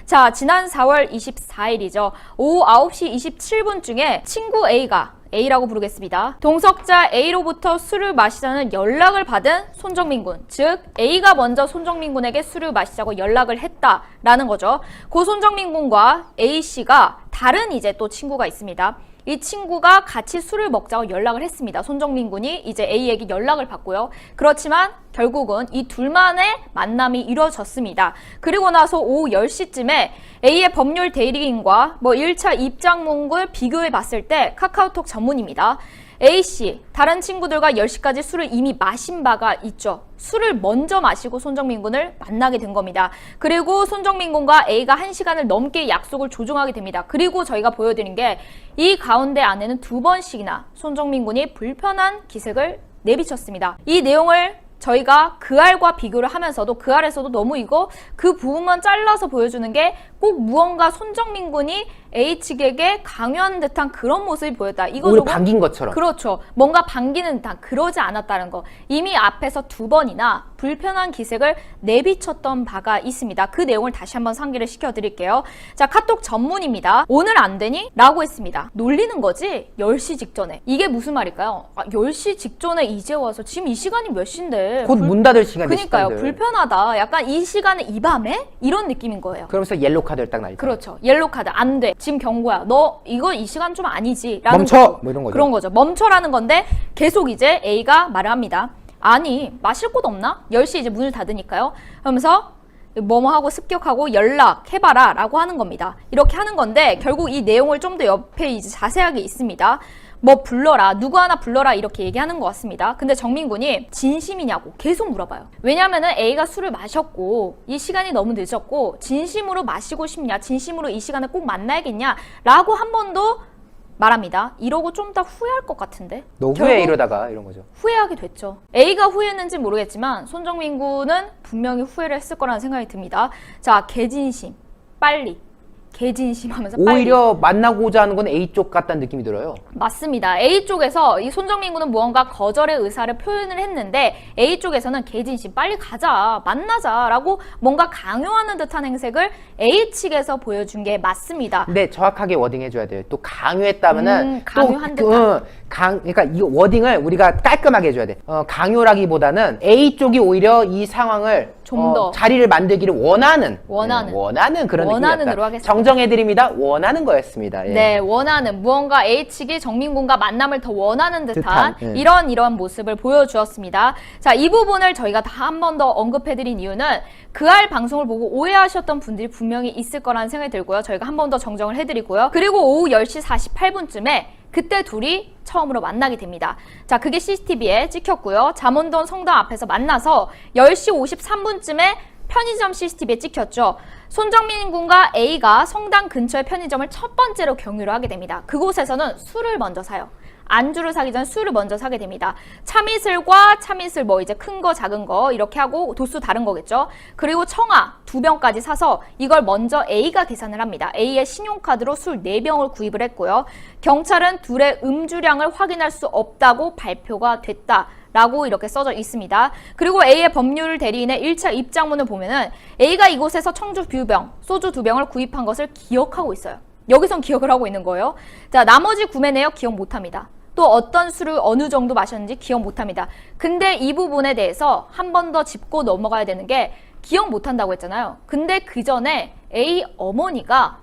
자, 지난 4월 24일이죠. 오후 9시 27분쯤에 친구 A라고 부르겠습니다. 동석자 A로부터 술을 마시자는 연락을 받은 손정민 군, 즉 A가 먼저 손정민 군에게 술을 마시자고 연락을 했다라는 거죠. 고 손정민 군과 A씨가 다른 이제 또 친구가 있습니다. 이 친구가 같이 술을 먹자고 연락을 했습니다. 손정민 군이 이제 A에게 연락을 받고요. 그렇지만 결국은 이 둘만의 만남이 이루어졌습니다. 그리고 나서 오후 10시쯤에 A의 법률 대리인과 1차 입장문을 비교해 봤을 때 카카오톡 전문입니다. A씨, 다른 친구들과 10시까지 술을 이미 마신 바가 있죠. 술을 먼저 마시고 손정민 군을 만나게 된 겁니다. 그리고 손정민 군과 A가 1시간을 넘게 약속을 조정하게 됩니다. 그리고 저희가 보여드린 게 이 가운데 안에는 2번씩이나 손정민 군이 불편한 기색을 내비쳤습니다. 이 내용을 저희가 그 알과 비교를 하면서도 그 알에서도 너무 그 부분만 잘라서 보여주는 게 꼭 무언가 손정민 군이 A 측에게 강요한 듯한 그런 모습이 보였다. 오히려 반긴 것처럼. 그렇죠. 뭔가 반기는 듯한, 그러지 않았다는 거. 이미 앞에서 2번이나 불편한 기색을 내비쳤던 바가 있습니다. 그 내용을 다시 한번 상기를 시켜드릴게요. 자, 카톡 전문입니다. 오늘 안 되니? 라고 했습니다. 놀리는 거지? 10시 직전에. 이게 무슨 말일까요? 10시 직전에 이제 와서 지금 이 시간이 몇 시인데 곧 문 닫을 시간인데. 그러니까요. 불편하다. 약간 이 시간에 이 밤에? 이런 느낌인 거예요. 그러면서 옐로 카드를 딱 날리죠. 그렇죠. 옐로 카드 안 돼. 지금 경고야. 너 이거 이 시간 좀 아니지. 라는 멈춰! 거죠. 뭐 이런 거죠. 그런 거죠. 멈춰라는 건데 계속 이제 A가 말을 합니다. 아니, 마실 곳 없나? 10시 이제 문을 닫으니까요. 그러면서 뭐뭐 하고 습격하고 연락해봐라 라고 하는 겁니다. 이렇게 하는 건데 결국 이 내용을 좀 더 옆에 이제 자세하게 있습니다. 뭐 불러라, 누구 하나 불러라 이렇게 얘기하는 것 같습니다. 근데 정민군이 진심이냐고 계속 물어봐요. 왜냐면은 A가 술을 마셨고 이 시간이 너무 늦었고 진심으로 마시고 싶냐, 진심으로 이 시간에 꼭 만나야겠냐 라고 한 번도 말합니다. 이러고 좀 더 후회할 것 같은데. 너 후회 이러다가 이런 거죠. 후회하게 됐죠. A가 후회했는지 모르겠지만 손정민 군은 분명히 후회를 했을 거라는 생각이 듭니다. 자, 개진심, 빨리. 개진심하면서 빨리. 오히려 만나고자 하는 건 A 쪽 같다는 느낌이 들어요. 맞습니다. A 쪽에서 이 손정민 군은 무언가 거절의 의사를 표현을 했는데 A 쪽에서는 개진심 빨리 가자, 만나자라고 뭔가 강요하는 듯한 행색을 A 측에서 보여준 게 맞습니다. 근데 정확하게 워딩 해줘야 돼요. 또 강요했다면은 강요한 듯한. 그러니까 이 워딩을 우리가 깔끔하게 해줘야 돼. 강요라기보다는 A 쪽이 오히려 이 상황을 좀 더 자리를 만들기를 원하는 그런 원하는으로 느낌이었다. 하겠습니다. 정정해드립니다. 원하는 거였습니다. 예. 네, 원하는 무언가 A 측이 정민 군과 만남을 더 원하는 듯한 예. 이런 모습을 보여주었습니다. 자, 이 부분을 저희가 다 한 번 더 언급해드린 이유는 그 알 방송을 보고 오해하셨던 분들이 분명히 있을 거라는 생각이 들고요. 저희가 한 번 더 정정을 해드리고요. 그리고 오후 10시 48분쯤에 그때 둘이 처음으로 만나게 됩니다. 자, 그게 CCTV에 찍혔고요. 잠원동 성당 앞에서 만나서 10시 53분쯤에 편의점 CCTV에 찍혔죠. 손정민 군과 A가 성당 근처의 편의점을 첫 번째로 경유를 하게 됩니다. 그곳에서는 술을 먼저 사요. 안주를 사기 전 술을 먼저 사게 됩니다. 참이슬과 참이슬 이제 큰 거 작은 거 이렇게 하고 도수 다른 거겠죠. 그리고 청아 2병까지 사서 이걸 먼저 A가 계산을 합니다. A의 신용카드로 술 4병을 구입을 했고요. 경찰은 둘의 음주량을 확인할 수 없다고 발표가 됐다. 라고 이렇게 써져 있습니다. 그리고 A의 법률 대리인의 1차 입장문을 보면은 A가 이곳에서 청주 뷰병, 소주 2병을 구입한 것을 기억하고 있어요. 여기선 기억을 하고 있는 거예요. 자, 나머지 구매 내역 기억 못합니다. 또 어떤 술을 어느 정도 마셨는지 기억 못합니다. 근데 이 부분에 대해서 한 번 더 짚고 넘어가야 되는 게 기억 못한다고 했잖아요. 근데 그 전에 A 어머니가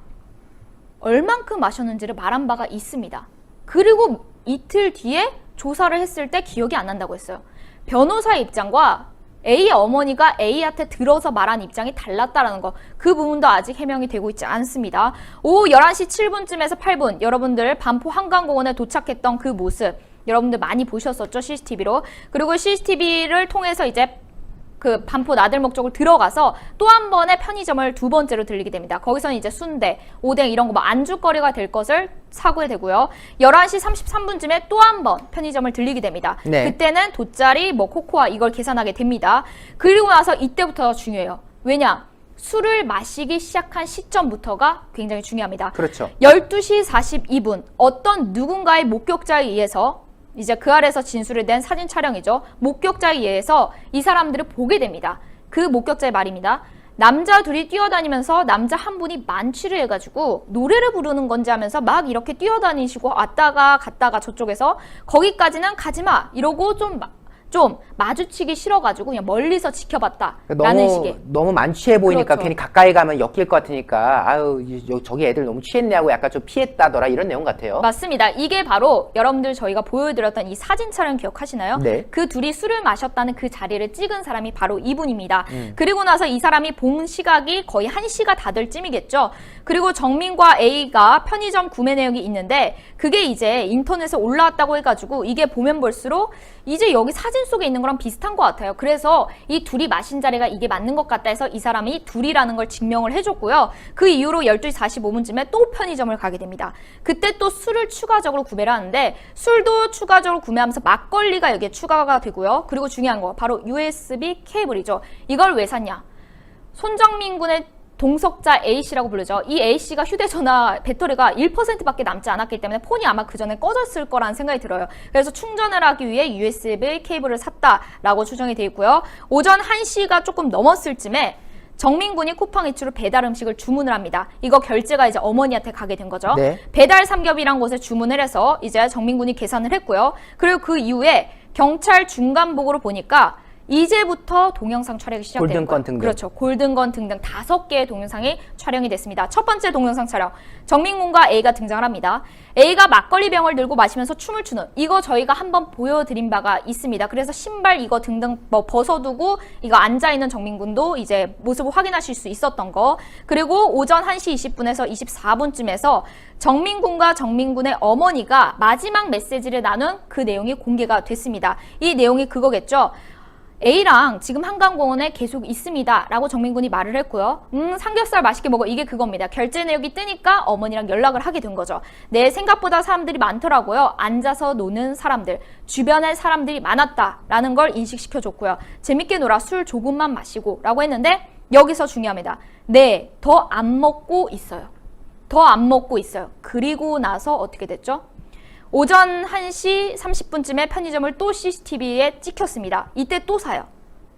얼만큼 마셨는지를 말한 바가 있습니다. 그리고 이틀 뒤에 조사를 했을 때 기억이 안 난다고 했어요. 변호사의 입장과 A 어머니가 A한테 들어서 말한 입장이 달랐다라는 거, 그 부분도 아직 해명이 되고 있지 않습니다. 오후 11시 7분쯤에서 8분 여러분들 반포 한강공원에 도착했던 그 모습 여러분들 많이 보셨었죠, CCTV로. 그리고 CCTV를 통해서 이제 그 반포 나들목 쪽을 들어가서 또 한 번의 편의점을 2번째로 들리게 됩니다. 거기서는 이제 순대, 오뎅 이런 거 안주거리가 될 것을 사게 되고요. 11시 33분쯤에 또 한 번 편의점을 들리게 됩니다. 네. 그때는 돗자리, 코코아 이걸 계산하게 됩니다. 그리고 나서 이때부터가 중요해요. 왜냐? 술을 마시기 시작한 시점부터가 굉장히 중요합니다. 그렇죠. 12시 42분 어떤 누군가의 목격자에 의해서 이제 그 아래서 진술을 낸 사진 촬영이죠. 목격자에 의해서 이 사람들을 보게 됩니다. 그 목격자의 말입니다. 남자 둘이 뛰어다니면서 남자 한 분이 만취를 해가지고 노래를 부르는 건지 하면서 막 이렇게 뛰어다니시고 왔다가 갔다가 저쪽에서 거기까지는 가지마 이러고 좀 마주치기 싫어가지고 그냥 멀리서 지켜봤다라는 식의. 너무 만취해 보이니까 그렇죠. 괜히 가까이 가면 엮일 것 같으니까 아유 저기 애들 너무 취했네 하고 약간 좀 피했다더라 이런 내용 같아요. 맞습니다. 이게 바로 여러분들 저희가 보여드렸던 이 사진 촬영 기억하시나요? 네. 그 둘이 술을 마셨다는 그 자리를 찍은 사람이 바로 이분입니다. 그리고 나서 이 사람이 본 시각이 거의 1시가 다 될 쯤이겠죠. 그리고 정민과 A가 편의점 구매 내역이 있는데 그게 이제 인터넷에 올라왔다고 해가지고 이게 보면 볼수록 이제 여기 사진 속에 있는 거랑 비슷한 것 같아요. 그래서 이 둘이 마신 자리가 이게 맞는 것 같다 해서 이 사람이 둘이라는 걸 증명을 해줬고요. 그 이후로 12시 45분쯤에 또 편의점을 가게 됩니다. 그때 또 술을 추가적으로 구매를 하는데 술도 추가적으로 구매하면서 막걸리가 여기에 추가가 되고요. 그리고 중요한 거 바로 USB 케이블이죠. 이걸 왜 샀냐? 손정민 군의 동석자 A씨라고 부르죠. 이 A씨가 휴대전화 배터리가 1%밖에 남지 않았기 때문에 폰이 아마 그 전에 꺼졌을 거라는 생각이 들어요. 그래서 충전을 하기 위해 USB 케이블을 샀다라고 추정이 되어 있고요. 오전 1시가 조금 넘었을 쯤에 정민군이 쿠팡이츠로 배달 음식을 주문을 합니다. 이거 결제가 이제 어머니한테 가게 된 거죠. 네. 배달 삼겹이란 곳에 주문을 해서 이제 정민군이 계산을 했고요. 그리고 그 이후에 경찰 중간보고로 보니까 이제부터 동영상 촬영이 시작되는 거예요. 골든건 등등. 그렇죠. 골든건 등등 5개의 동영상이 촬영이 됐습니다. 첫 번째 동영상 촬영. 정민군과 A가 등장을 합니다. A가 막걸리 병을 들고 마시면서 춤을 추는 이거 저희가 한번 보여드린 바가 있습니다. 그래서 신발 이거 등등 뭐 벗어두고 이거 앉아있는 정민군도 이제 모습을 확인하실 수 있었던 거. 그리고 오전 1시 20분에서 24분쯤에서 정민군과 정민군의 어머니가 마지막 메시지를 나눈 그 내용이 공개가 됐습니다. 이 내용이 그거겠죠. A랑 지금 한강공원에 계속 있습니다 라고 정민군이 말을 했고요. 삼겹살 맛있게 먹어 이게 그겁니다. 결제 내역이 뜨니까 어머니랑 연락을 하게 된 거죠. 네, 생각보다 사람들이 많더라고요. 앉아서 노는 사람들, 주변에 사람들이 많았다라는 걸 인식시켜줬고요. 재밌게 놀아 술 조금만 마시고 라고 했는데 여기서 중요합니다. 네, 더 안 먹고 있어요. 더 안 먹고 있어요. 그리고 나서 어떻게 됐죠? 오전 1시 30분쯤에 편의점을 또 CCTV에 찍혔습니다. 이때 또 사요.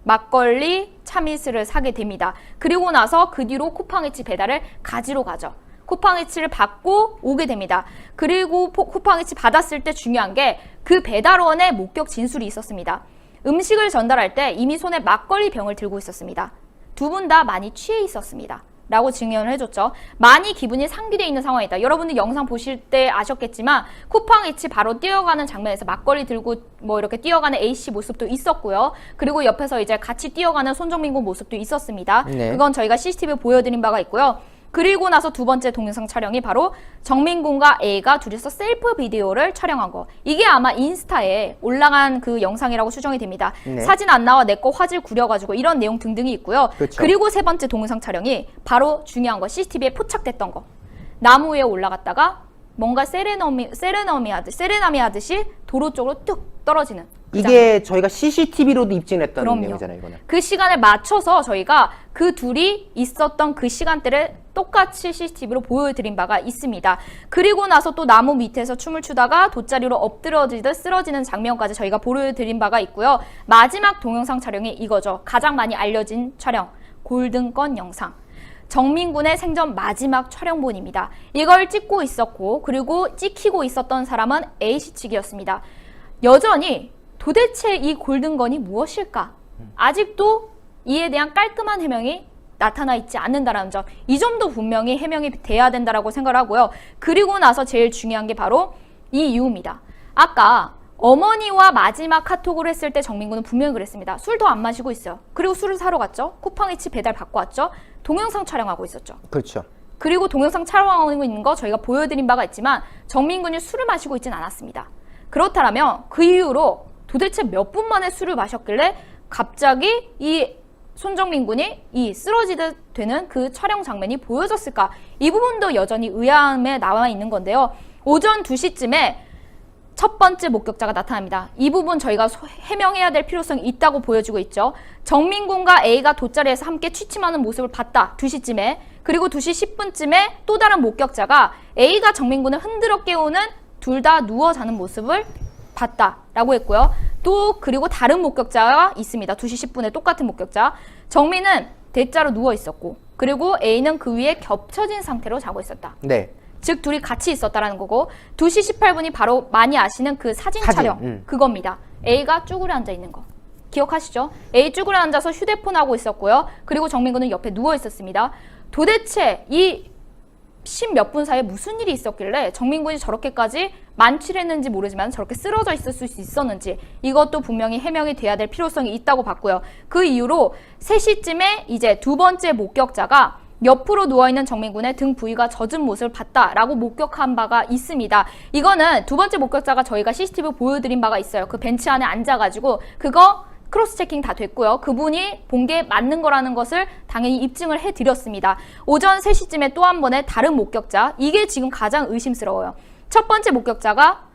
막걸리, 참이슬을 사게 됩니다. 그리고 나서 그 뒤로 쿠팡이츠 배달을 가지러 가죠. 쿠팡이츠를 받고 오게 됩니다. 그리고 쿠팡이츠 받았을 때 중요한 게 그 배달원의 목격 진술이 있었습니다. 음식을 전달할 때 이미 손에 막걸리 병을 들고 있었습니다. 두 분 다 많이 취해 있었습니다. 라고 증언을 해줬죠. 많이 기분이 상기되어 있는 상황이다. 여러분들 영상 보실 때 아셨겠지만 쿠팡이츠 바로 뛰어가는 장면에서 막걸리 들고 뭐 이렇게 뛰어가는 A씨 모습도 있었고요. 그리고 옆에서 이제 같이 뛰어가는 손정민 군 모습도 있었습니다. 네. 그건 저희가 CCTV 보여드린 바가 있고요. 그리고 나서 두 번째 동영상 촬영이 바로 정민군과 A가 둘이서 셀프 비디오를 촬영한 거. 이게 아마 인스타에 올라간 그 영상이라고 추정이 됩니다. 네. 사진 안 나와 내 거 화질 구려가지고 이런 내용 등등이 있고요. 그렇죠. 그리고 세 번째 동영상 촬영이 바로 중요한 거. CCTV에 포착됐던 거. 나무 위에 올라갔다가 뭔가 세레나미 하듯이 도로 쪽으로 뚝 떨어지는. 그 이게 저희가 CCTV로도 입증했던 그럼요. 내용이잖아요, 이거는. 그 시간에 맞춰서 저희가 그 둘이 있었던 그 시간대를 똑같이 CCTV로 보여드린 바가 있습니다. 그리고 나서 또 나무 밑에서 춤을 추다가 돗자리로 엎드러지듯 쓰러지는 장면까지 저희가 보여드린 바가 있고요. 마지막 동영상 촬영이 이거죠. 가장 많이 알려진 촬영, 골든건 영상. 정민군의 생전 마지막 촬영본입니다. 이걸 찍고 있었고 그리고 찍히고 있었던 사람은 A씨 측이었습니다. 여전히 도대체 이 골든건이 무엇일까? 아직도 이에 대한 깔끔한 해명이 나타나 있지 않는다는 점. 이 점도 분명히 해명이 돼야 된다고 생각을 하고요. 그리고 나서 제일 중요한 게 바로 이 이유입니다. 아까 어머니와 마지막 카톡을 했을 때 정민군은 분명히 그랬습니다. 술 더 안 마시고 있어요. 그리고 술을 사러 갔죠. 쿠팡이츠 배달 받고 왔죠. 동영상 촬영하고 있었죠. 그렇죠. 그리고 동영상 촬영하고 있는 거 저희가 보여드린 바가 있지만 정민군이 술을 마시고 있진 않았습니다. 그렇다면 그 이후로 도대체 몇 분 만에 술을 마셨길래 갑자기 이 손정민 군이 이 쓰러지듯 되는 그 촬영 장면이 보여졌을까? 이 부분도 여전히 의아함에 남아 있는 건데요. 오전 2시쯤에 첫 번째 목격자가 나타납니다. 이 부분 저희가 해명해야 될 필요성이 있다고 보여지고 있죠. 정민 군과 A가 돗자리에서 함께 취침하는 모습을 봤다. 2시쯤에. 그리고 2시 10분쯤에 또 다른 목격자가 A가 정민 군을 흔들어 깨우는 둘 다 누워 자는 모습을 봤다라고 했고요. 또 그리고 다른 목격자가 있습니다. 2시 10분에 똑같은 목격자. 정민은 대자로 누워 있었고, 그리고 A는 그 위에 겹쳐진 상태로 자고 있었다. 네. 즉 둘이 같이 있었다라는 거고, 2시 18분이 바로 많이 아시는 그 사진 촬영 그겁니다. A가 쭈그려 앉아 있는 거 기억하시죠? A 쭈그려 앉아서 휴대폰 하고 있었고요. 그리고 정민군은 옆에 누워 있었습니다. 도대체 이 10몇 분 사이에 무슨 일이 있었길래 정민군이 저렇게까지 만취를 했는지 모르지만 저렇게 쓰러져 있을 수 있었는지, 이것도 분명히 해명이 돼야 될 필요성이 있다고 봤고요. 그 이후로 3시쯤에 이제 두 번째 목격자가 옆으로 누워있는 정민군의 등 부위가 젖은 모습을 봤다라고 목격한 바가 있습니다. 이거는 두 번째 목격자가 저희가 CCTV 보여드린 바가 있어요. 그 벤치 안에 앉아가지고 그거 크로스 체킹 다 됐고요. 그분이 본 게 맞는 거라는 것을 당연히 입증을 해드렸습니다. 오전 3시쯤에 또 한 번의 다른 목격자, 이게 지금 가장 의심스러워요. 첫 번째 목격자가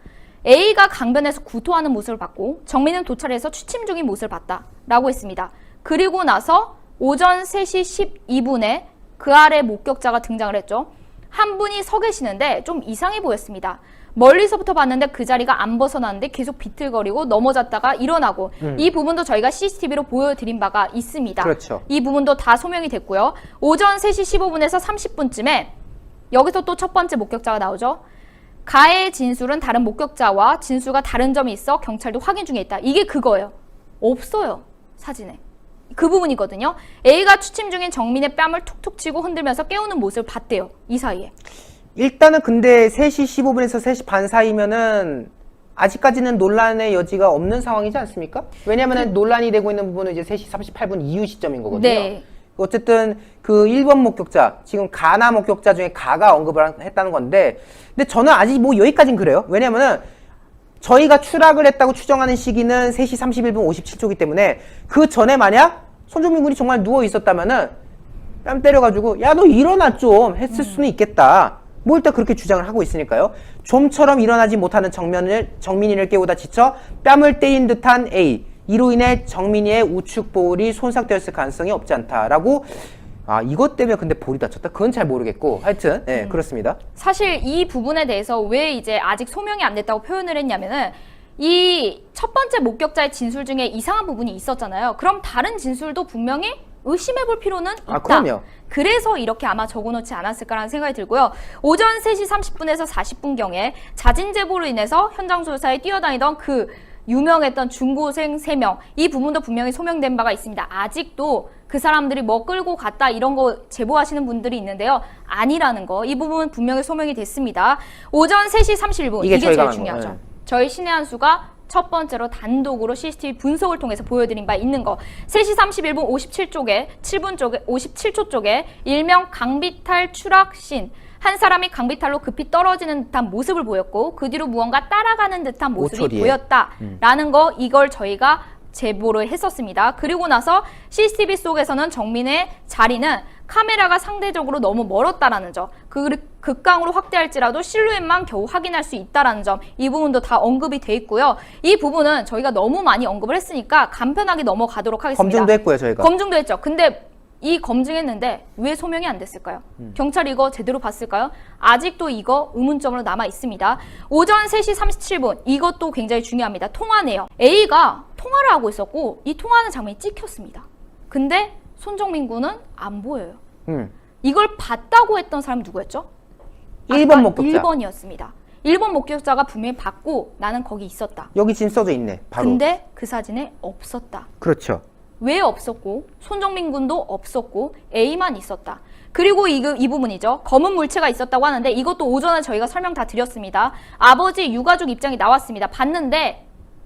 A가 강변에서 구토하는 모습을 봤고 정민은 도찰해서 취침 중인 모습을 봤다 라고 했습니다. 그리고 나서 오전 3시 12분에 그 아래 목격자가 등장을 했죠. 한 분이 서 계시는데 좀 이상해 보였습니다. 멀리서부터 봤는데 그 자리가 안 벗어나는데 계속 비틀거리고 넘어졌다가 일어나고, 이 부분도 저희가 CCTV로 보여드린 바가 있습니다. 그렇죠. 이 부분도 다 소명이 됐고요. 오전 3시 15분에서 30분쯤에 여기서 또 첫 번째 목격자가 나오죠. 가해의 진술은 다른 목격자와 진술과 다른 점이 있어 경찰도 확인 중에 있다. 이게 그거예요. 없어요. 사진에. 그 부분이거든요. A가 취침 중인 정민의 뺨을 툭툭 치고 흔들면서 깨우는 모습을 봤대요. 이 사이에. 일단은 근데 3시 15분에서 3시 반 사이면은 아직까지는 논란의 여지가 없는 상황이지 않습니까? 왜냐면은 논란이 되고 있는 부분은 이제 3시 38분 이후 시점인 거거든요. 네. 어쨌든 그 1번 목격자, 지금 가나 목격자 중에 가가 언급을 했다는 건데, 근데 저는 아직 뭐 여기까진 그래요. 왜냐면은 저희가 추락을 했다고 추정하는 시기는 3시 31분 57초이기 때문에 그 전에 만약 손정민 군이 정말 누워 있었다면은 뺨 때려가지고 야 너 일어나 좀 했을 수는 있겠다. 뭐 일단 그렇게 주장을 하고 있으니까요. 좀처럼 일어나지 못하는 정민이를 깨우다 지쳐 뺨을 때린 듯한 A. 이로 인해 정민이의 우측 볼이 손상되었을 가능성이 없지 않다라고. 아, 이것 때문에 근데 볼이 다쳤다? 그건 잘 모르겠고 하여튼 네, 그렇습니다. 사실 이 부분에 대해서 왜 이제 아직 소명이 안 됐다고 표현을 했냐면은, 이 첫 번째 목격자의 진술 중에 이상한 부분이 있었잖아요. 그럼 다른 진술도 분명히 의심해 볼 필요는 있다. 아, 그럼요. 그래서 이렇게 아마 적어놓지 않았을까라는 생각이 들고요. 오전 3시 30분에서 40분경에 자진 제보로 인해서 현장 조사에 뛰어다니던 그 유명했던 중고생 3명, 이 부분도 분명히 소명된 바가 있습니다. 아직도 그 사람들이 뭐 끌고 갔다 이런 거 제보하시는 분들이 있는데요. 아니라는 거, 이 부분은 분명히 소명이 됐습니다. 오전 3시 31분, 이게 제일 중요하죠. 저희 신의 한 수가 첫 번째로 단독으로 CCTV 분석을 통해서 보여드린 바 있는 거. 3시 31분 57초 쪽에 일명 강비탈 추락신, 한 사람이 강비탈로 급히 떨어지는 듯한 모습을 보였고 그 뒤로 무언가 따라가는 듯한 모습이 보였다라는 거, 이걸 저희가 제보를 했었습니다. 그리고 나서 CCTV 속에서는 정민의 자리는 카메라가 상대적으로 너무 멀었다라는 점, 극강으로 확대할지라도 실루엣만 겨우 확인할 수 있다라는 점, 이 부분도 다 언급이 돼 있고요. 이 부분은 저희가 너무 많이 언급을 했으니까 간편하게 넘어가도록 하겠습니다. 검증도 했고요, 저희가. 검증도 했죠. 근데 이 검증했는데 왜 소명이 안 됐을까요? 경찰이 이거 제대로 봤을까요? 아직도 이거 의문점으로 남아 있습니다. 오전 3시 37분, 이것도 굉장히 중요합니다. 통화네요. A가 통화를 하고 있었고 이 통화하는 장면이 찍혔습니다. 근데 손정민 군은 안 보여요. 이걸 봤다고 했던 사람이 누구였죠? 1번 목격자. 1번이었습니다. 1번 목격자가 분명히 봤고 나는 거기 있었다. 여기 지금 써져 있네, 바로. 근데 그 사진에 없었다. 그렇죠. 왜 없었고 손정민 군도 없었고 A만 있었다. 그리고 이 부분이죠. 검은 물체가 있었다고 하는데 이것도 오전에 저희가 설명 다 드렸습니다. 아버지 유가족 입장이 나왔습니다. 봤는데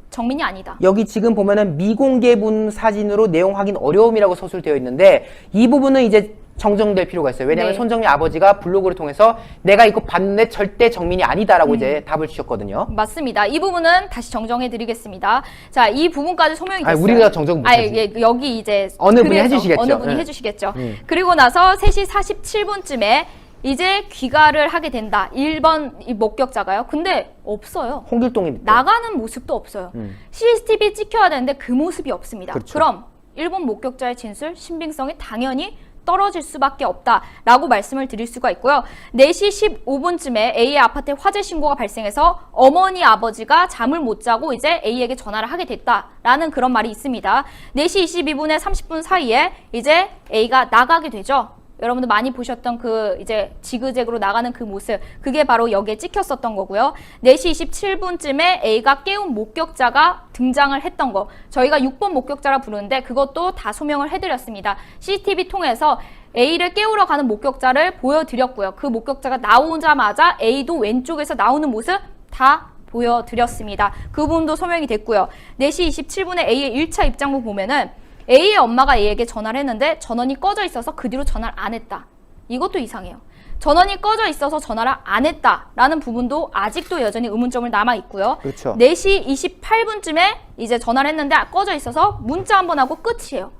정민이 아니다. 여기 지금 보면은 미공개분 사진으로 내용 확인 어려움이라고 서술되어 있는데 이 부분은 이제 정정될 필요가 있어요. 왜냐하면 네. 손정민 아버지가 블로그를 통해서 내가 이거 봤는데 절대 정민이 아니다라고 이제 답을 주셨거든요. 맞습니다. 이 부분은 다시 정정해 드리겠습니다. 자, 이 부분까지 소명이 됐어요. 우리가 정정 못하지. 예, 여기 이제 어느 분이 해주시겠죠. 어느 분이 네. 해주시겠죠. 그리고 나서 3시 47분쯤에 이제 귀가를 하게 된다. 1번 이 목격자가요. 근데 없어요. 홍길동이 나가는 모습도 없어요. CCTV 찍혀야 되는데 그 모습이 없습니다. 그렇죠. 그럼 1번 목격자의 진술, 신빙성이 당연히 떨어질 수밖에 없다라고 말씀을 드릴 수가 있고요. 4시 15분쯤에 A의 아파트에 화재 신고가 발생해서 어머니 아버지가 잠을 못 자고 이제 A에게 전화를 하게 됐다라는 그런 말이 있습니다. 4시 22분에 30분 사이에 이제 A가 나가게 되죠. 여러분들 많이 보셨던 그 이제 지그재그로 나가는 그 모습, 그게 바로 여기에 찍혔었던 거고요. 4시 27분쯤에 A가 깨운 목격자가 등장을 했던 거, 저희가 6번 목격자라 부르는데 그것도 다 소명을 해드렸습니다. CCTV 통해서 A를 깨우러 가는 목격자를 보여드렸고요. 그 목격자가 나오자마자 A도 왼쪽에서 나오는 모습 다 보여드렸습니다. 그 부분도 소명이 됐고요. 4시 27분에 A의 1차 입장부 보면은 A의 엄마가 A에게 전화를 했는데 전원이 꺼져 있어서 그 뒤로 전화를 안 했다. 이것도 이상해요. 전원이 꺼져 있어서 전화를 안 했다라는 부분도 아직도 여전히 의문점을 남아 있고요. 그렇죠. 4시 28분쯤에 이제 전화를 했는데 꺼져 있어서 문자 한번 하고 끝이에요.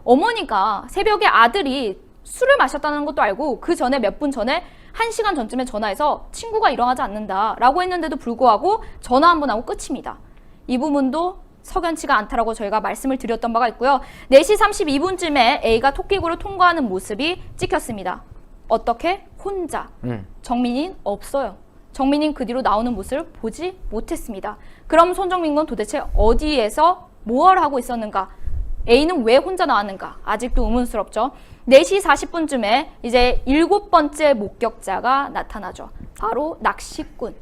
어머니가 새벽에 아들이 술을 마셨다는 것도 알고 그 전에 몇 분 전에 1시간 전쯤에 전화해서 친구가 일어나지 않는다라고 했는데도 불구하고 전화 한번 하고 끝입니다. 이 부분도 석연치가 않다라고 저희가 말씀을 드렸던 바가 있고요. 4시 32분쯤에 A가 토끼구를 통과하는 모습이 찍혔습니다. 어떻게? 혼자. 정민이는 없어요. 정민이는 그 뒤로 나오는 모습을 보지 못했습니다. 그럼 손정민 군 도대체 어디에서 뭘 하고 있었는가? A는 왜 혼자 나왔는가? 아직도 의문스럽죠. 4시 40분쯤에 이제 7번째 목격자가 나타나죠. 바로 낚시꾼.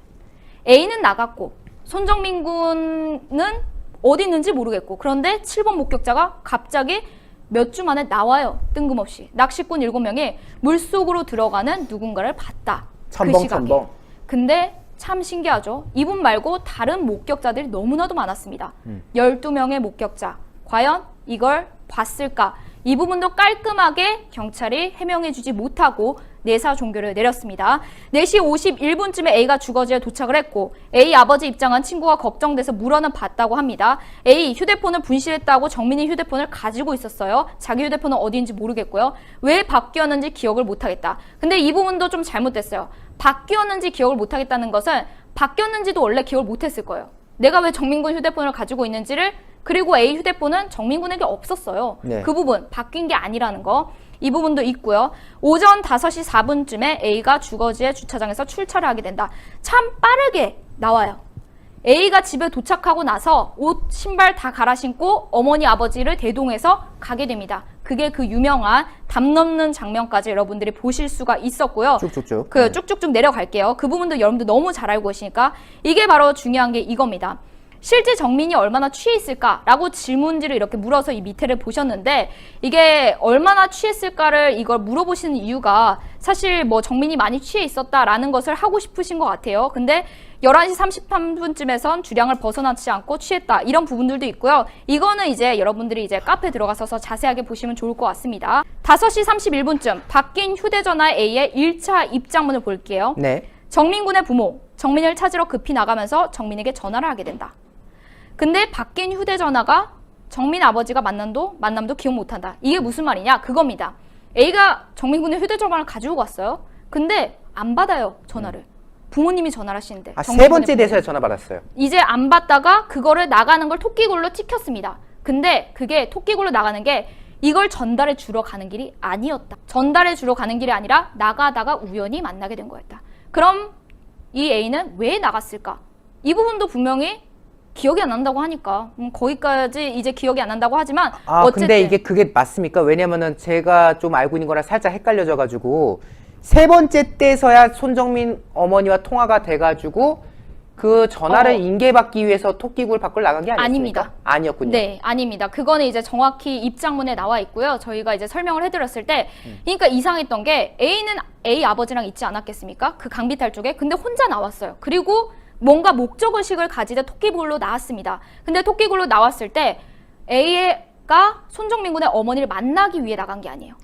A는 나갔고 손정민 군은 어디 있는지 모르겠고, 그런데 7번 목격자가 갑자기 몇 주 만에 나와요. 뜬금없이. 낚시꾼 7명이 물속으로 들어가는 누군가를 봤다. 그 시각에. 근데 참 신기하죠. 이분 말고 다른 목격자들이 너무나도 많았습니다. 12명의 목격자. 과연 이걸 봤을까? 이 부분도 깔끔하게 경찰이 해명해주지 못하고 내사 종결을 내렸습니다. 4시 51분쯤에 A가 주거지에 도착을 했고 A 아버지 입장한 친구가 걱정돼서 물어는 봤다고 합니다. A 휴대폰을 분실했다고 정민이 휴대폰을 가지고 있었어요. 자기 휴대폰은 어디인지 모르겠고요. 왜 바뀌었는지 기억을 못하겠다. 근데 이 부분도 좀 잘못됐어요. 바뀌었는지 기억을 못하겠다는 것은 바뀌었는지도 원래 기억을 못했을 거예요. 내가 왜 정민군 휴대폰을 가지고 있는지를, 그리고 A 휴대폰은 정민군에게 없었어요. 네. 그 부분 바뀐 게 아니라는 거, 이 부분도 있고요. 오전 5시 4분쯤에 A가 주거지의 주차장에서 출차를 하게 된다. 참 빠르게 나와요. A가 집에 도착하고 나서 옷, 신발 다 갈아 신고 어머니 아버지를 대동해서 가게 됩니다. 그게 그 유명한 담 넘는 장면까지 여러분들이 보실 수가 있었고요. 쭉쭉쭉. 쭉쭉쭉 내려갈게요. 그 부분도 여러분들 너무 잘 알고 계시니까. 이게 바로 중요한 게 이겁니다. 실제 정민이 얼마나 취해 있을까라고 질문지를 이렇게 물어서 이 밑에를 보셨는데, 이게 얼마나 취했을까를 이걸 물어보시는 이유가 사실 뭐 정민이 많이 취해 있었다라는 것을 하고 싶으신 것 같아요. 근데 11시 33분쯤에선 주량을 벗어나지 않고 취했다, 이런 부분들도 있고요. 이거는 이제 여러분들이 이제 카페 들어가서 자세하게 보시면 좋을 것 같습니다. 5시 31분쯤 바뀐 휴대전화 A의 1차 입장문을 볼게요. 네. 정민군의 부모, 정민이를 찾으러 급히 나가면서 정민에게 전화를 하게 된다. 근데 바뀐 휴대전화가 정민 아버지가 만남도 기억 못한다. 이게 무슨 말이냐? 그겁니다. A가 정민군의 휴대전화를 가지고 갔어요. 근데 안 받아요, 전화를. 부모님이 전화를 하시는데. 세 번째 대서에 전화 받았어요. 이제 안 받다가 그거를 나가는 걸 토끼굴로 찍혔습니다. 근데 그게 토끼굴로 나가는 게 이걸 전달해 주러 가는 길이 아니었다. 전달해 주러 가는 길이 아니라 나가다가 우연히 만나게 된 거였다. 그럼 이 A는 왜 나갔을까? 이 부분도 분명히 기억이 안 난다고 하니까 거기까지 이제 기억이 안 난다고 하지만 어쨌든. 근데 이게 그게 맞습니까? 왜냐면은 제가 좀 알고 있는 거랑 살짝 헷갈려져 가지고 세 번째 때서야 손정민 어머니와 통화가 돼 가지고 그 전화를 인계받기 위해서 토끼굴 밖으로 나간 게 아니었습니까? 아닙니다. 아니었군요. 네, 아닙니다. 그거는 이제 정확히 입장문에 나와 있고요. 저희가 이제 설명을 해드렸을 때, 그러니까 이상했던 게 A는 A 아버지랑 있지 않았겠습니까? 그 강비탈 쪽에. 근데 혼자 나왔어요. 그리고 뭔가 목적의식을 가지되 토끼굴로 나왔습니다. 근데 토끼굴로 나왔을 때 A가 손정민 군의 어머니를 만나기 위해 나간 게 아니에요.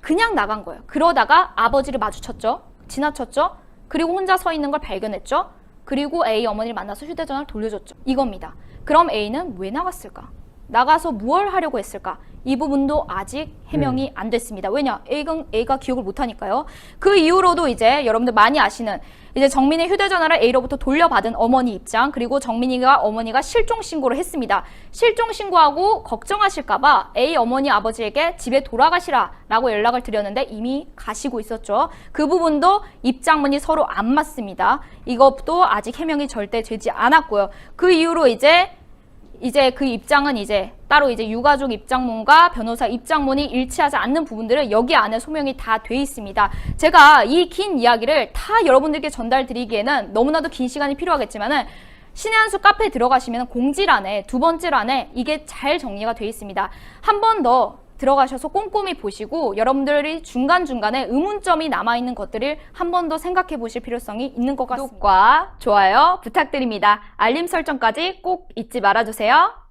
그냥 나간 거예요. 그러다가 아버지를 마주쳤죠. 지나쳤죠. 그리고 혼자 서 있는 걸 발견했죠. 그리고 A 어머니를 만나서 휴대전화를 돌려줬죠. 이겁니다. 그럼 A는 왜 나갔을까? 나가서 무얼 하려고 했을까? 이 부분도 아직 해명이 안 됐습니다. 왜냐? A가 기억을 못 하니까요. 그 이후로도 이제 여러분들 많이 아시는 이제 정민의 휴대전화를 A로부터 돌려받은 어머니 입장, 그리고 정민이가 어머니가 실종 신고를 했습니다. 실종 신고하고 걱정하실까봐 A 어머니 아버지에게 집에 돌아가시라라고 연락을 드렸는데 이미 가시고 있었죠. 그 부분도 입장문이 서로 안 맞습니다. 이것도 아직 해명이 절대 되지 않았고요. 그 이후로 이제 그 입장은 이제 따로 이제 유가족 입장문과 변호사 입장문이 일치하지 않는 부분들은 여기 안에 소명이 다 돼 있습니다. 제가 이 긴 이야기를 다 여러분들께 전달드리기에는 너무나도 긴 시간이 필요하겠지만은 신의 한 수 카페에 들어가시면 공지란에 두 번째 란에 이게 잘 정리가 돼 있습니다. 한 번 더 들어가셔서 꼼꼼히 보시고 여러분들이 중간중간에 의문점이 남아있는 것들을 한 번 더 생각해 보실 필요성이 있는 것 같습니다. 구독과 좋아요 부탁드립니다. 알림 설정까지 꼭 잊지 말아주세요.